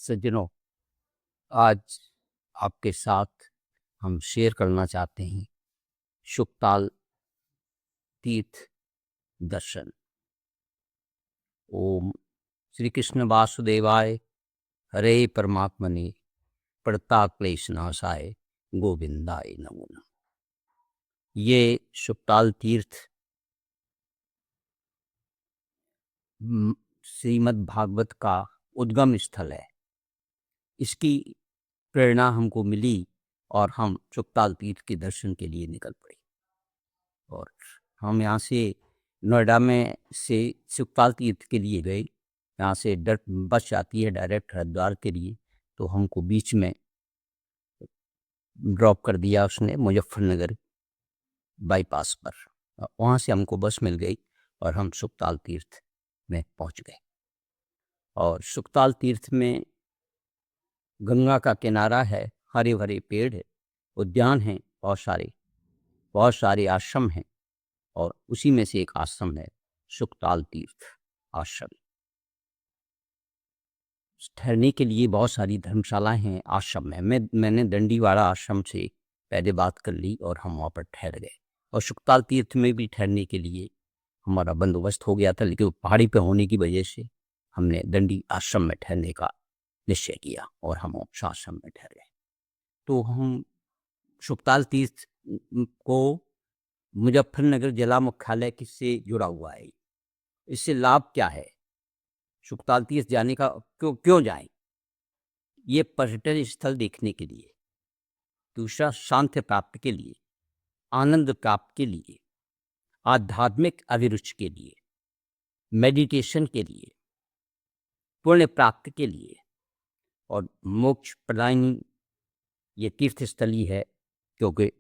सज्जनों, आज आपके साथ हम शेयर करना चाहते हैं शुकताल तीर्थ दर्शन। ओम श्री कृष्ण वासुदेवाय हरे परमात्मने प्रणताक्लेशनाशाय गोविंदाय नमो नमः। ये शुकताल तीर्थ श्रीमद् भागवत का उद्गम स्थल है। इसकी प्रेरणा हमको मिली और हम शुकताल तीर्थ के दर्शन के लिए निकल पड़े। और हम यहाँ से नोएडा में से शुकताल तीर्थ के लिए गए। यहाँ से बस जाती है डायरेक्ट हरिद्वार के लिए, तो हमको बीच में ड्रॉप कर दिया उसने मुजफ्फरनगर बाईपास पर। वहाँ से हमको बस मिल गई और हम शुकताल तीर्थ में पहुँच गए। और शुकताल तीर्थ में गंगा का किनारा है, हरे भरे पेड़ है, उद्यान हैं, बहुत सारे आश्रम हैं और उसी में से एक आश्रम है शुकताल तीर्थ आश्रम। ठहरने के लिए बहुत सारी धर्मशालाएं हैं आश्रम में। मैंने दंडीवाड़ा आश्रम से पहले बात कर ली और हम वहाँ पर ठहर गए। और शुकताल तीर्थ में भी ठहरने के लिए हमारा बंदोबस्त हो गया था, लेकिन पहाड़ी पे होने की वजह से हमने दंडी आश्रम में ठहरने का निश्चय किया और हम उस आश्रम में ठहर गए। तो हम शुकताल तीर्थ को मुजफ्फरनगर जिला मुख्यालय से जुड़ा हुआ है। इससे लाभ क्या है? शुकताल तीर्थ जाने का क्यों जाएं? ये पर्यटन स्थल देखने के लिए, दूसरा शांति प्राप्त के लिए, आनंद प्राप्त के लिए, आध्यात्मिक अभिरुचि के लिए, मेडिटेशन के लिए, पुण्य प्राप्त के लिए और मोक्ष प्रदायिनी ये तीर्थ स्थली है, क्योंकि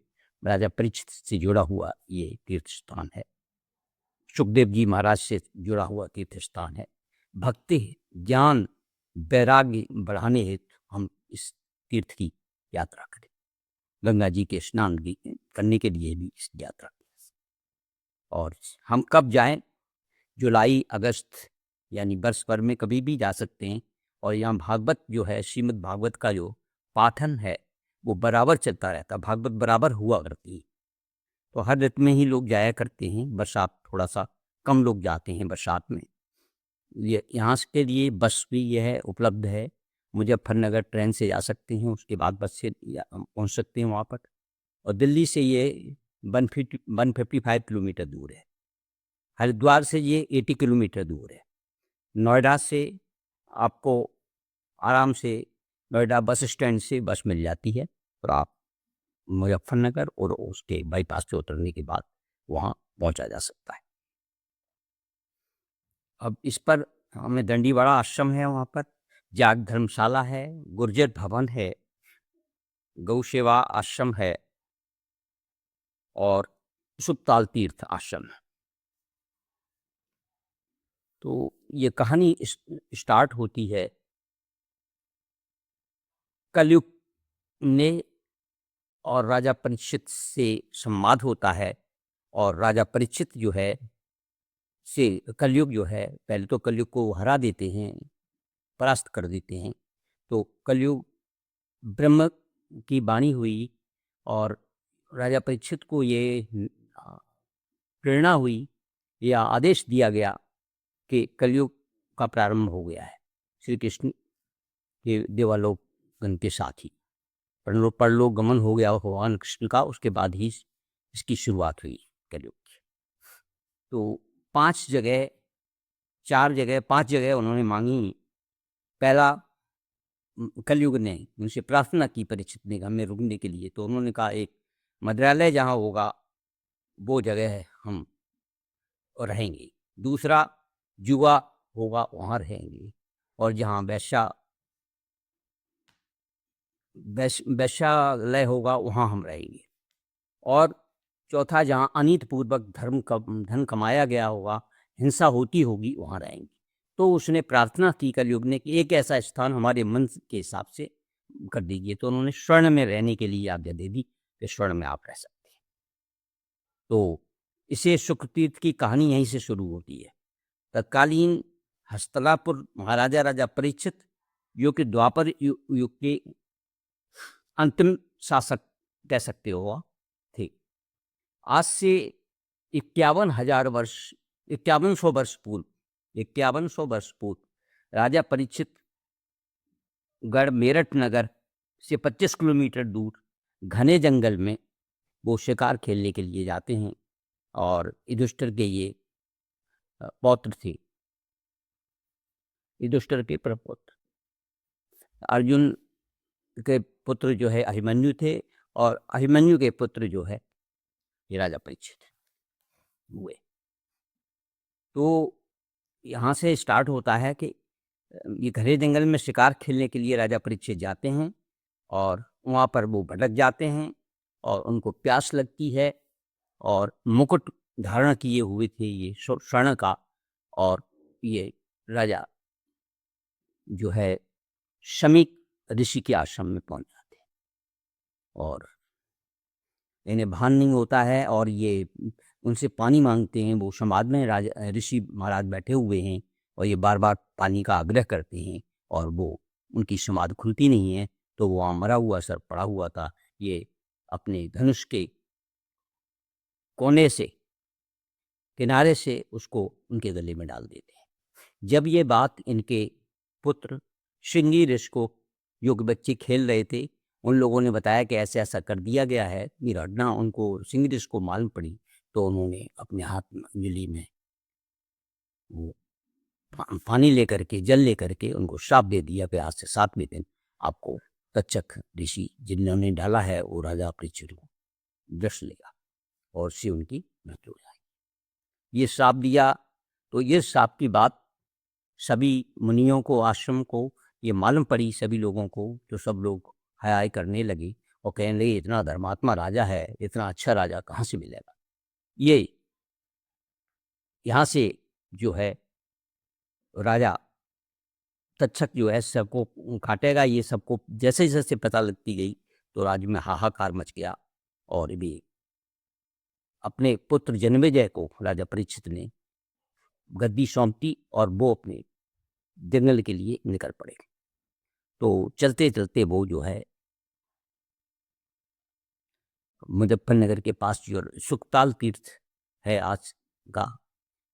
राजा परीक्षित से जुड़ा हुआ ये तीर्थ स्थान है। सुखदेव जी महाराज से जुड़ा हुआ तीर्थ स्थान है। भक्ति, ज्ञान, वैराग्य बढ़ाने हेतु हम इस तीर्थ की यात्रा करें। गंगा जी के स्नान करने के लिए भी इस यात्रा करें। और हम कब जाएं? जुलाई अगस्त यानी वर्ष भर में कभी भी जा सकते हैं। और यहाँ भागवत जो है, श्रीमद् भागवत का जो पाठन है वो बराबर चलता रहता, भागवत बराबर हुआ करती है। तो हर ऋतु में ही लोग जाया करते हैं। बरसात थोड़ा सा कम लोग जाते हैं बरसात में। ये यहाँ के लिए बस भी यह उपलब्ध है। मुजफ्फरनगर ट्रेन से जा सकते हैं, उसके बाद बस से पहुँच सकते हैं वहाँ पर। और दिल्ली से ये 155 किलोमीटर दूर है। हरिद्वार से ये 80 किलोमीटर दूर है। नोएडा से आपको आराम से नोएडा बस स्टैंड से बस मिल जाती है और आप मुजफ्फरनगर और उसके बाईपास से उतरने के बाद वहाँ पहुँचा जा सकता है। अब इस पर हमें दंडीवाड़ा आश्रम है, वहाँ पर जाग धर्मशाला है, गुर्जर भवन है, गौ सेवा आश्रम है और शुकताल तीर्थ आश्रम है। तो ये कहानी स्टार्ट होती है कलयुग ने और राजा परीक्षित से संवाद होता है। और राजा परीक्षित जो है से कलयुग जो है, पहले तो कलयुग को हरा देते हैं, परास्त कर देते हैं। तो कलयुग ब्रह्म की वाणी हुई और राजा परीक्षित को ये प्रेरणा हुई या आदेश दिया गया कि कलयुग का प्रारंभ हो गया है। श्री कृष्ण के देवालोक के साथ ही परलोक गमन हो गया भगवान कृष्ण का, उसके बाद ही इसकी शुरुआत हुई कलयुग की। तो 5 जगह उन्होंने मांगी। पहला, कलयुग ने उनसे प्रार्थना की परीक्षित ने हमें रुकने के लिए। तो उन्होंने कहा एक मंत्रालय जहाँ होगा वो जगह हम रहेंगे। दूसरा, जुआ होगा वहाँ रहेंगे। और जहाँ वैश्यालय होगा वहाँ हम रहेंगे। और चौथा, जहाँ अनीत पूर्वक धन कमाया गया होगा, हिंसा होती होगी, वहाँ रहेंगे। तो उसने प्रार्थना की कलयुग ने कि एक ऐसा स्थान हमारे मन के हिसाब से कर दीजिए। तो उन्होंने स्वर्ण में रहने के लिए आज्ञा दे दी कि स्वर्ण में आप रह सकते हैं। तो इसे शुक्रतीर्थ की कहानी यहीं से शुरू होती है। तत्कालीन हस्तलापुर महाराजा राजा परीक्षित जो कि द्वापर युग के अंतिम शासक कह सकते हो थे। आज से 51,000 वर्ष 5100 वर्ष पूर्व 5100 वर्ष पूर्व राजा परीक्षित गढ़ मेरठ नगर से 25 किलोमीटर दूर घने जंगल में वो शिकार खेलने के लिए जाते हैं और युधिष्ठिर के ये पौत्र थे, युधिष्ठिर के प्रपौत्र। अर्जुन के पुत्र जो है अभिमन्यु थे और अभिमन्यु के पुत्र जो है ये राजा परीक्षित हुए। तो यहाँ से स्टार्ट होता है कि ये घने जंगल में शिकार खेलने के लिए राजा परीक्षित जाते हैं और वहाँ पर वो भटक जाते हैं और उनको प्यास लगती है और मुकुट धारण किए हुए थे ये स्वर्ण का, और ये राजा जो है शमीक ऋषि के आश्रम में पहुंच जाते हैं और इन्हें भान नहीं होता है और ये उनसे पानी मांगते हैं। वो समाज में राजा ऋषि महाराज बैठे हुए हैं और ये बार बार पानी का आग्रह करते हैं और वो उनकी समाध खुलती नहीं है। तो वो वहाँ मरा हुआ सर पड़ा हुआ था, ये अपने धनुष के कोने से किनारे से उसको उनके गले में डाल देते हैं। जब ये बात इनके पुत्र श्रृंगी ऋषि को, जो कि बच्चे खेल रहे थे, उन लोगों ने बताया कि ऐसे ऐसा कर दिया गया है, ये घटना उनको श्रृंगी ऋषि को मालूम पड़ी, तो उन्होंने अपने हाथ में अंजलि में वो पानी लेकर के, जल लेकर के उनको श्राप दे दिया कि आज से 7वें दिन आपको तक्षक ऋषि जिन्होंने डाला है वो राजा परीक्षित को दृष्ट लेगा और उससे उनकी मृत्यु हो जाएगी। ये श्राप दिया। तो ये श्राप की बात सभी मुनियों को, आश्रम को ये मालूम पड़ी, सभी लोगों को। तो सब लोग हाय हाय करने लगे और कहने लगे इतना धर्मात्मा राजा है, इतना अच्छा राजा कहाँ से मिलेगा। ये यहाँ से जो है राजा तक्षक जो है सबको काटेगा, ये सबको जैसे जैसे पता लगती गई तो राज्य में हाहाकार मच गया और भी अपने पुत्र जन्मेजय को राजा परीक्षित ने गद्दी सौंप दी और वो अपने जंगल के लिए निकल पड़े। तो चलते चलते वो जो है मुजफ्फरनगर के पास जो सुखताल तीर्थ है आज का,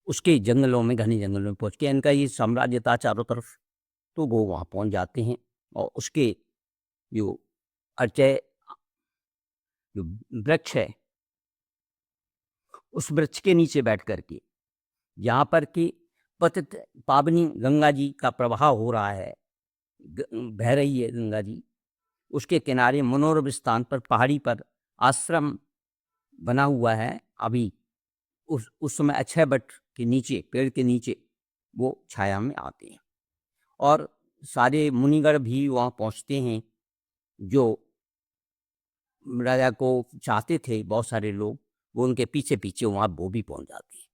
उसके जंगलों में, घने जंगलों में पहुँच के, इनका ये साम्राज्य था चारों तरफ, तो वो वहाँ पहुँच जाते हैं और उसके जो अर्चय जो वृक्ष है उस वृक्ष के नीचे बैठ करके, यहाँ पर कि पतित पावनी गंगा जी का प्रवाह हो रहा है, बह रही है गंगा जी, उसके किनारे मनोरम स्थान पर पहाड़ी पर आश्रम बना हुआ है। अभी उस समय अक्षय वट के नीचे, पेड़ के नीचे वो छाया में आते हैं और सारे मुनिगण भी वहाँ पहुँचते हैं जो राजा को चाहते थे। बहुत सारे लोग वो उनके पीछे पीछे वहाँ वो भी पहुँच जाते हैं।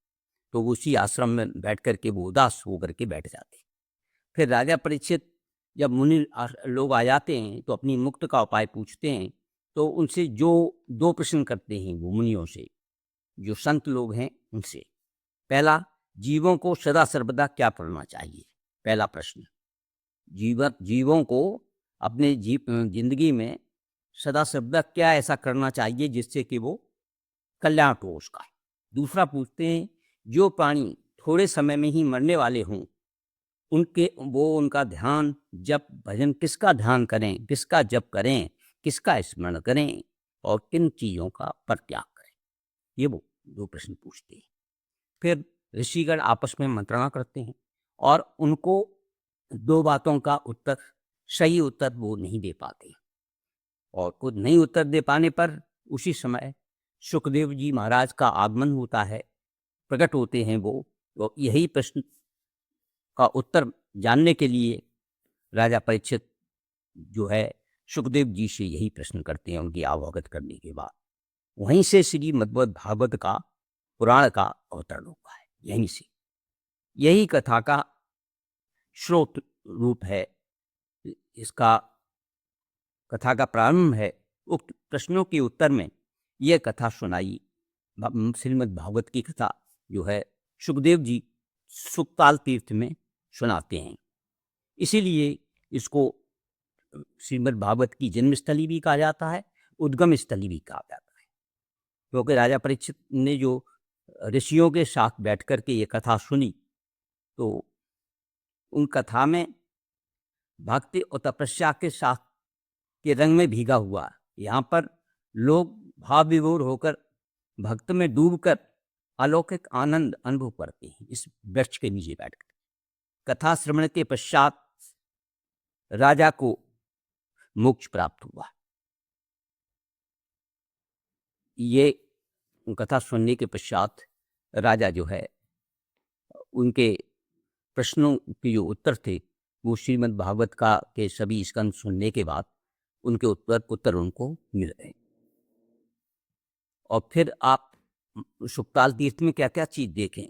तो उसी आश्रम में बैठ कर के वो उदास होकर के बैठ जाते हैं। फिर राजा परीक्षित जब मुनि लोग आ जाते हैं तो अपनी मुक्त का उपाय पूछते हैं। तो उनसे जो 2 प्रश्न करते हैं वो मुनियों से, जो संत लोग हैं उनसे। पहला, जीवों को सदा सर्वदा क्या करना चाहिए? पहला प्रश्न, जीवों को अपने जिंदगी में सदा सर्वदा क्या ऐसा करना चाहिए जिससे कि वो कल्याण हो उसका। दूसरा पूछते हैं, जो प्राणी थोड़े समय में ही मरने वाले हों उनका ध्यान, जप, भजन किसका ध्यान करें, किसका जप करें, किसका स्मरण करें और किन चीज़ों का परित्याग करें। ये वो 2 प्रश्न पूछते हैं। फिर ऋषिगण आपस में मंत्रणा करते हैं और उनको 2 बातों का उत्तर, सही उत्तर वो नहीं दे पाते और कुछ नहीं उत्तर दे पाने पर उसी समय सुखदेव जी महाराज का आगमन होता है, प्रकट होते हैं वो। तो यही प्रश्न का उत्तर जानने के लिए राजा परीक्षित जो है सुखदेव जी से यही प्रश्न करते हैं उनकी अवगत करने के बाद। वहीं से श्रीमद् भागवत का, पुराण का अवतरण हुआ है। यहीं से यही कथा का स्रोत रूप है, इसका कथा का प्रारंभ है। उक्त प्रश्नों के उत्तर में यह कथा सुनाई, श्रीमद् भागवत की कथा जो है सुखदेव जी सुखताल तीर्थ में सुनाते हैं। इसीलिए इसको श्रीमद् भागवत की जन्मस्थली भी कहा जाता है, उद्गम स्थली भी कहा जाता है, क्योंकि राजा परीक्षित ने जो ऋषियों के साथ बैठ कर के ये कथा सुनी, तो उन कथा में भक्ति और तपस्या के साथ के रंग में भीगा हुआ यहाँ पर लोग भाव विभोर होकर भक्त में डूबकर अलौकिक आनंद अनुभव करते हैं इस वृक्ष के नीचे बैठकर। कथा श्रवण के पश्चात राजा को मोक्ष प्राप्त हुआ। ये कथा सुनने के पश्चात राजा जो है, उनके प्रश्नों के जो उत्तर थे वो श्रीमद् भागवत का के सभी स्कंद सुनने के बाद उनके उत्तर उनको मिल गए। और फिर आप सुखताल तीर्थ में क्या क्या चीज़ देखें।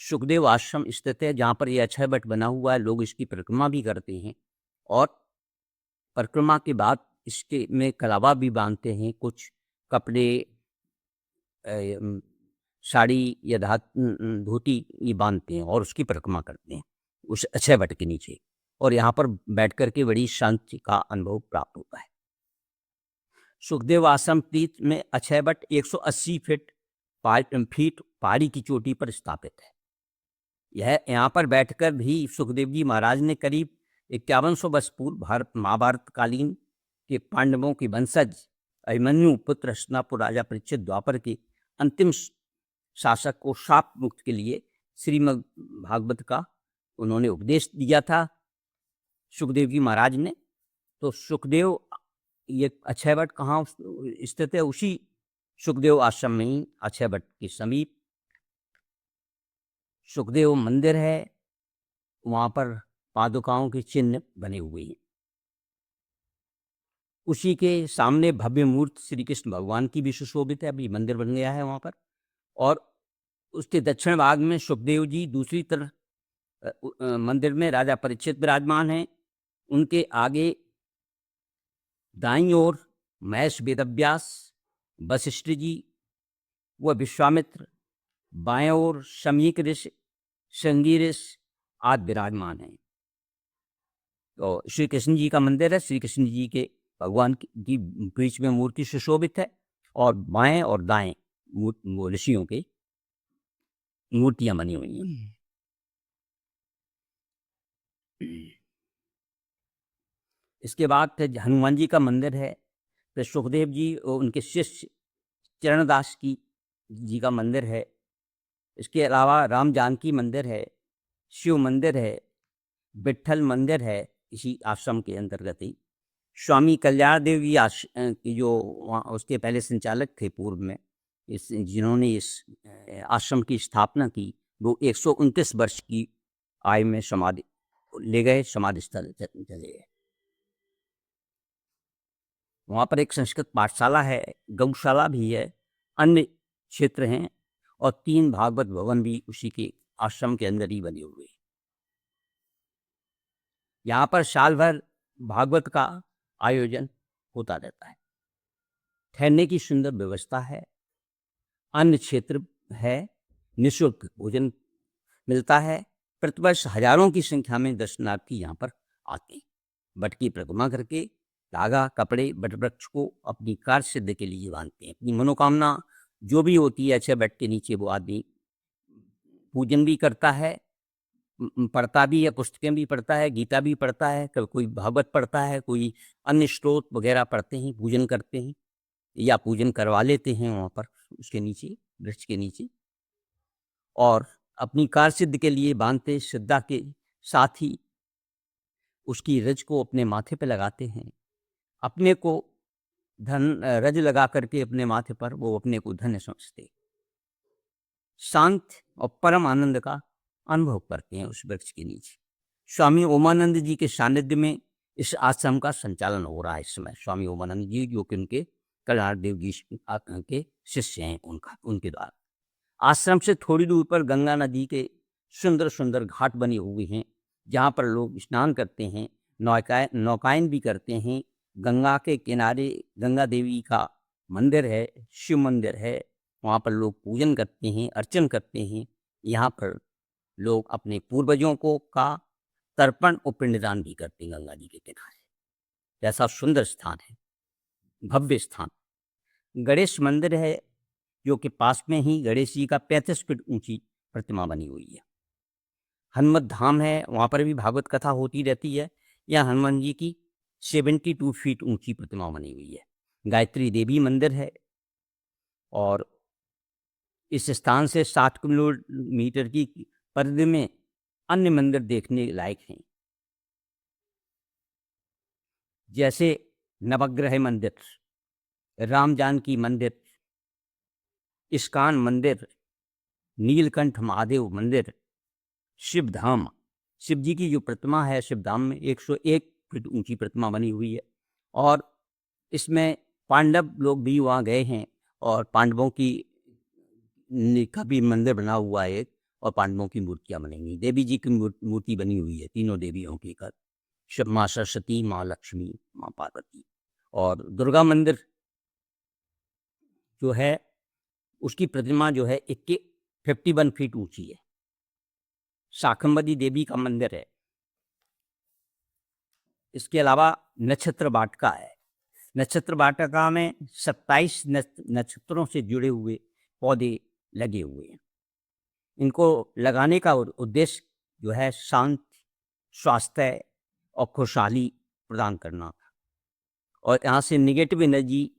सुखदेव आश्रम स्थित है जहाँ पर यह अक्षय वट बना हुआ है, लोग इसकी परिक्रमा भी करते हैं और परिक्रमा के बाद इसके में कलावा भी बांधते हैं, कुछ कपड़े साड़ी या धोती ये बांधते हैं और उसकी परिक्रमा करते हैं उस अक्षय वट के नीचे, और यहाँ पर बैठ कर के बड़ी शांति का अनुभव प्राप्त होता है। सुखदेव आश्रम तीर्थ में अक्षय वट 180 फीट पहाड़ी की चोटी पर स्थापित है। यह यहाँ पर बैठकर भी सुखदेव जी महाराज ने करीब 5100 वर्ष पूर्व महाभारत कालीन के पांडवों के वंशज अभिमन्यु पुत्र हस्तिनापुर राजा परीक्षित द्वापर के अंतिम शासक को शाप मुक्त के लिए श्रीमद् भागवत का उन्होंने उपदेश दिया था सुखदेव जी महाराज ने। तो सुखदेव ये अक्षय वट कहाँ स्थित है, उसी सुखदेव आश्रम में ही अक्षय वट के समीप सुखदेव मंदिर है, वहाँ पर पादुकाओं के चिन्ह बने हुए हैं। उसी के सामने भव्य मूर्ति श्री कृष्ण भगवान की भी सुशोभित है, अभी मंदिर बन गया है वहाँ पर। और उसके दक्षिण भाग में सुखदेव जी दूसरी तरफ मंदिर में राजा परीक्षित विराजमान हैं। उनके आगे दाईं ओर महेश वेदव्यास, वशिष्ठ जी व विश्वामित्र, बाएं ओर शमीक ऋषि, संगी ऋषि आदि विराजमान हैं। तो श्री कृष्ण जी का मंदिर है, श्री कृष्ण जी के भगवान की बीच में मूर्ति सुशोभित है और बाएं और दाएं वो ऋषियों के मूर्तियां बनी हुई हैं। इसके बाद फिर हनुमान जी का मंदिर है, फिर सुखदेव जी और उनके शिष्य चरणदास की जी का मंदिर है। इसके अलावा राम जानकी मंदिर है, शिव मंदिर है, विट्ठल मंदिर है इसी आश्रम के अंतर्गत ही। स्वामी कल्याण देव जी जो उसके पहले संचालक थे पूर्व में, जिन्होंने इस आश्रम की स्थापना की, वो 129 वर्ष की आयु में समाधि ले गए, समाधि स्थल चले गए। वहाँ पर एक संस्कृत पाठशाला है, गौशाला भी है, अन्य क्षेत्र हैं और 3 भागवत भवन भी उसी के आश्रम के अंदर ही बने हुए। यहाँ पर साल भर भागवत का आयोजन होता रहता है। ठहरने की सुंदर व्यवस्था है, अन्य क्षेत्र है, निःशुल्क भोजन मिलता है। प्रतिवर्ष हजारों की संख्या में दर्शनार्थी यहाँ पर आते हैं। वट की परिक्रमा करके धागा, कपड़े वट वृक्ष को अपनी कार्य सिद्धि के लिए बांधते हैं। अपनी मनोकामना जो भी होती है अच्छे वट के नीचे वो आदमी पूजन भी करता है, पढ़ता भी है, पुस्तकें भी पढ़ता है, गीता भी पढ़ता है, कभी कोई भागवत पढ़ता है, कोई अन्य स्त्रोत वगैरह पढ़ते हैं, पूजन करते हैं या पूजन करवा लेते हैं वहाँ पर उसके नीचे, वृक्ष के नीचे, और अपनी कार्य सिद्धि के लिए बांधते, श्रद्धा के साथ ही उसकी रज को अपने माथे पे लगाते हैं। अपने को रज लगा करके अपने माथे पर वो अपने को धन्य समझते, शांत और परम आनंद का अनुभव करते हैं उस वृक्ष के नीचे। स्वामी ओमानंद जी के सानिध्य में इस आश्रम का संचालन हो रहा है इस समय। स्वामी ओमानंद जी जो कि उनके कल्याण देव जी के शिष्य हैं, उनके द्वारा आश्रम से थोड़ी दूर पर गंगा नदी के सुंदर सुंदर घाट बने हुए हैं, जहाँ पर लोग स्नान करते हैं, नौकायन भी करते हैं। गंगा के किनारे गंगा देवी का मंदिर है, शिव मंदिर है, वहाँ पर लोग पूजन करते हैं, अर्चन करते हैं। यहाँ पर लोग अपने पूर्वजों को का तर्पण और पिंडदान भी करते हैं गंगा जी के किनारे। ऐसा सुंदर स्थान है, भव्य स्थान। गणेश मंदिर है जो कि पास में ही गणेश जी का 35 फीट ऊंची प्रतिमा बनी हुई है। हनुमत धाम है, वहाँ पर भी भागवत कथा होती रहती है। यहाँ हनुमान जी की 72 फीट ऊंची प्रतिमा बनी हुई है। गायत्री देवी मंदिर है और इस स्थान से 60 किलोमीटर की परिधि में अन्य मंदिर देखने लायक हैं, जैसे नवग्रह मंदिर, राम जानकी मंदिर, इस्कान मंदिर, नीलकंठ महादेव मंदिर, शिव धाम। शिव जी की जो प्रतिमा है शिव धाम में 101 फीट ऊंची प्रतिमा बनी हुई है और इसमें पांडव लोग भी वहाँ गए हैं और पांडवों की का भी मंदिर बना हुआ है एक, और पांडवों की मूर्तियां बनी हुई, देवी जी की मूर्ति बनी हुई है, तीनों देवियों की कर, माँ सरस्वती, माँ लक्ष्मी, माँ पार्वती। और दुर्गा मंदिर जो है उसकी प्रतिमा जो है 51 फीट ऊंची है। शाकंभरी देवी का मंदिर है। इसके अलावा नक्षत्र वाटिका है। नक्षत्र वाटिका में 27 नक्षत्रों से जुड़े हुए पौधे लगे हुए हैं। इनको लगाने का उद्देश्य जो है शांत, स्वास्थ्य और खुशहाली प्रदान करना, और यहाँ से निगेटिव एनर्जी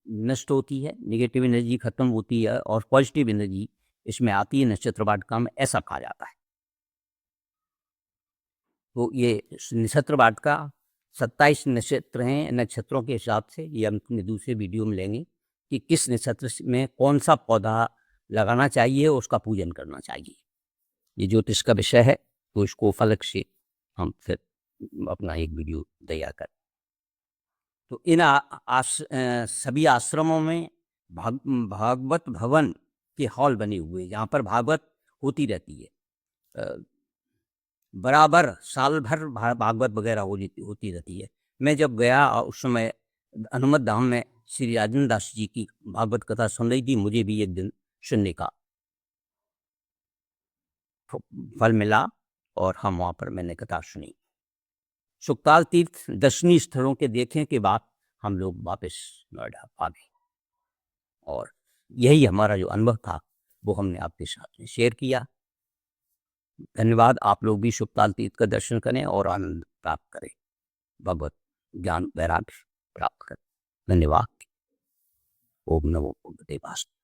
नष्ट होती है, निगेटिव एनर्जी खत्म होती है और पॉजिटिव एनर्जी इसमें आती है नक्षत्र वाटिका में, ऐसा कहा जाता है। तो ये नक्षत्र वाटिका 27 नक्षत्र हैं। नक्षत्रों के हिसाब से ये हम अपने दूसरे वीडियो में लेंगे कि किस नक्षत्र में कौन सा पौधा लगाना चाहिए, उसका पूजन करना चाहिए। ये ज्योतिष का विषय है, तो इसको फलक से हम फिर अपना एक वीडियो तैयार करें। तो इन सभी आश्रमों में भागवत भवन के हॉल बने हुए, जहाँ पर भागवत होती रहती है। बराबर साल भर भागवत वगैरह होती रहती है। मैं जब गया उस समय हनुमत धाम में श्री राजेंद्र दास जी की भागवत कथा सुन रही थी, मुझे भी एक दिन सुनने का फल मिला और हम वहाँ पर मैंने कथा सुनी। सुखताल तीर्थ दर्शनीय स्थलों के देखने के बाद हम लोग वापस नोएडा आ गए और यही हमारा जो अनुभव था वो हमने आपके साथ में शेयर किया। धन्यवाद। आप लोग भी सुखताल तीर्थ का दर्शन करें और आनंद प्राप्त करें, भगवत ज्ञान वैराग्य प्राप्त करें। धन्यवाद। ओम नमो भगवते वासुदेवाय।